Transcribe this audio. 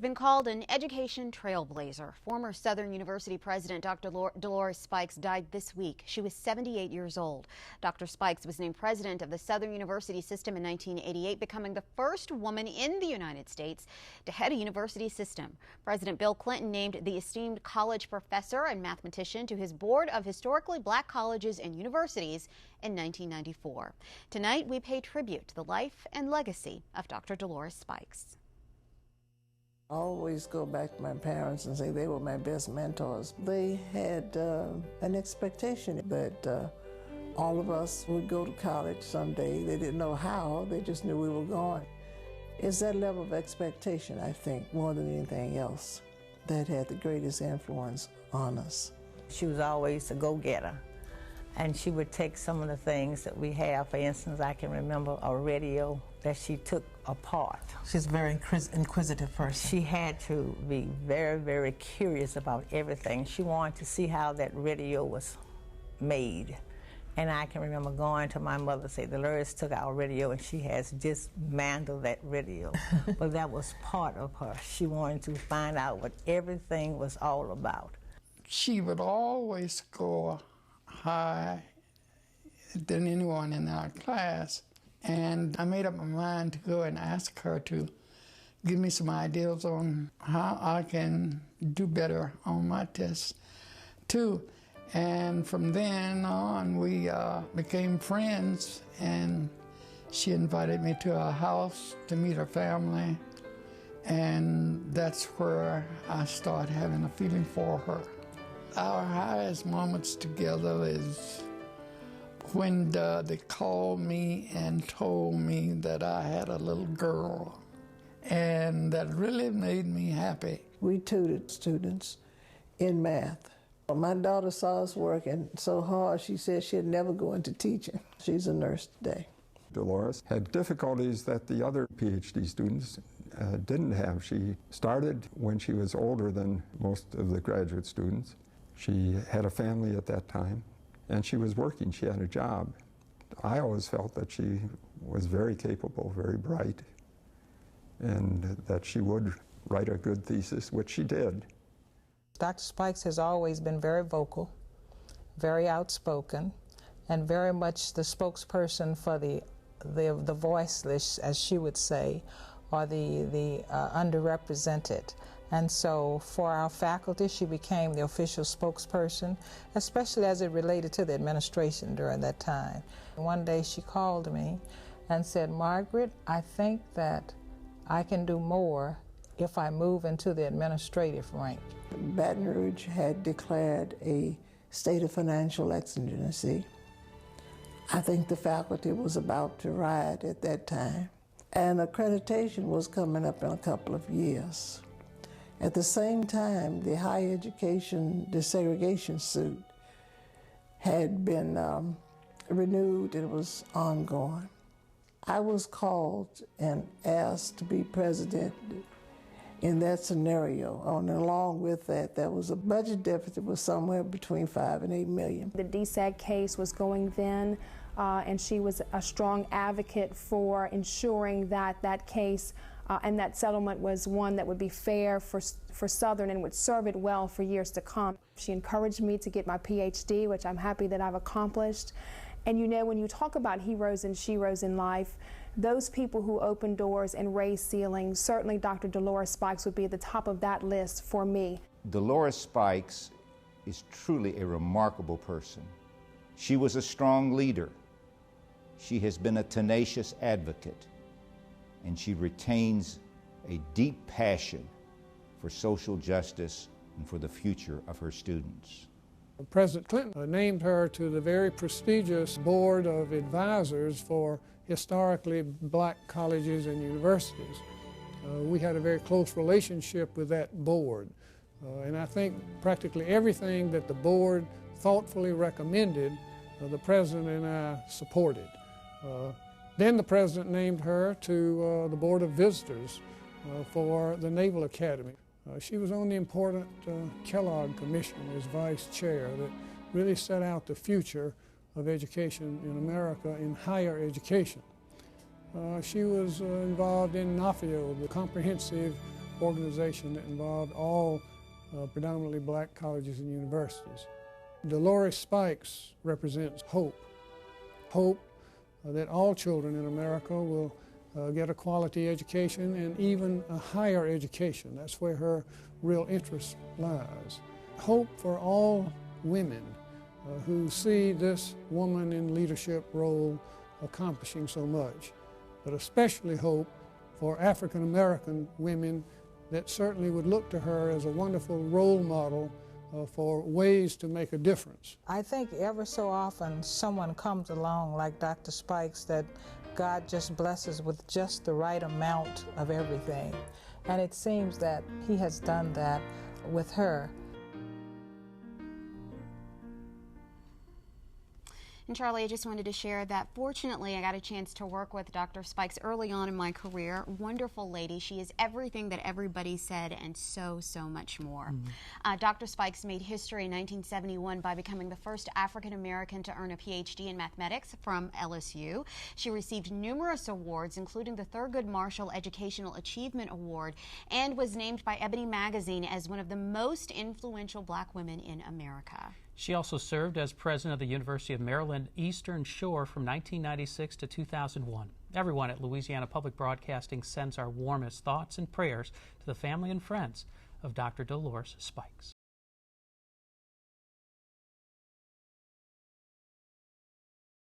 Been called an education trailblazer. Former Southern University president Dr. Dolores Spikes died this week. She was 78 years old. Dr. Spikes was named president of the Southern University system in 1988, becoming the first woman in the United States to head a university system. President Bill Clinton named the esteemed college professor and mathematician to his board of historically black colleges and universities in 1994. Tonight, we pay tribute to the life and legacy of Dr. Dolores Spikes. I always go back to my parents and say they were my best mentors. They had an expectation that all of us would go to college someday. They didn't know how, they just knew we were going. It's that level of expectation, I think, more than anything else, that had the greatest influence on us. She was always a go-getter, and she would take some of the things that we have. For instance, I can remember a radio that she took apart. She's a very inquisitive person. She had to be very, very curious about everything. She wanted to see how that radio was made. And I can remember going to my mother and say, Dolores took our radio and she has dismantled that radio. But that was part of her. She wanted to find out what everything was all about. She would always score high than anyone in our class. And I made up my mind to go and ask her to give me some ideas on how I can do better on my tests, too. And from then on, we became friends, and she invited me to her house to meet her family. And that's where I started having a feeling for her. Our highest moments together is when they called me and told me that I had a little girl, and that really made me happy. We tutored students in math. My daughter saw us working so hard, she said she'd never go into teaching. She's a nurse today. Dolores had difficulties that the other PhD students didn't have. She started when she was older than most of the graduate students. She had a family at that time, and she was working. She had a job. I always felt that she was very capable, very bright, and that she would write a good thesis, which she did. Dr. Spikes has always been very vocal, very outspoken, and very much the spokesperson for the voiceless, as she would say, or the underrepresented. And so for our faculty, she became the official spokesperson, especially as it related to the administration during that time. One day she called me and said, Margaret, I think that I can do more if I move into the administrative rank. Baton Rouge had declared a state of financial exigency. I think the faculty was about to riot at that time, and accreditation was coming up in a couple of years. At the same time, the higher education desegregation suit had been renewed and it was ongoing. I was called and asked to be president in that scenario. And along with that, there was a budget deficit that was somewhere between $5 and $8 million. The DSEG case was going then, and she was a strong advocate for ensuring that that case and that settlement was one that would be fair for Southern and would serve it well for years to come. She encouraged me to get my PhD, which I'm happy that I've accomplished. And you know, when you talk about heroes and sheroes in life, those people who open doors and raise ceilings, certainly Dr. Dolores Spikes would be at the top of that list for me. Dolores Spikes is truly a remarkable person. She was a strong leader. She has been a tenacious advocate, and she retains a deep passion for social justice and for the future of her students. President Clinton named her to the very prestigious board of advisors for historically black colleges and universities. We had a very close relationship with that board, and I think practically everything that the board thoughtfully recommended, the president and I supported. Then the president named her to the Board of Visitors for the Naval Academy. She was on the important Kellogg Commission as vice chair that really set out the future of education in America in higher education. She was involved in NAFIO, the comprehensive organization that involved all predominantly black colleges and universities. Dolores Spikes represents hope. Hope that all children in America will get a quality education and even a higher education. That's where her real interest lies. Hope for all women who see this woman in leadership role accomplishing so much, but especially hope for African American women that certainly would look to her as a wonderful role model for ways to make a difference. I think ever so often someone comes along like Dr. Spikes that God just blesses with just the right amount of everything. And it seems that he has done that with her. And Charlie, I just wanted to share that fortunately I got a chance to work with Dr. Spikes early on in my career. Wonderful lady. She is everything that everybody said and so much more. Dr. Spikes made history in 1971 by becoming the first African American to earn a PhD in mathematics from LSU. She received numerous awards, including the Thurgood Marshall Educational Achievement Award, and was named by Ebony Magazine as one of the most influential black women in America. She also served as president of the University of Maryland Eastern Shore from 1996 to 2001. Everyone at Louisiana Public Broadcasting sends our warmest thoughts and prayers to the family and friends of Dr. Dolores Spikes.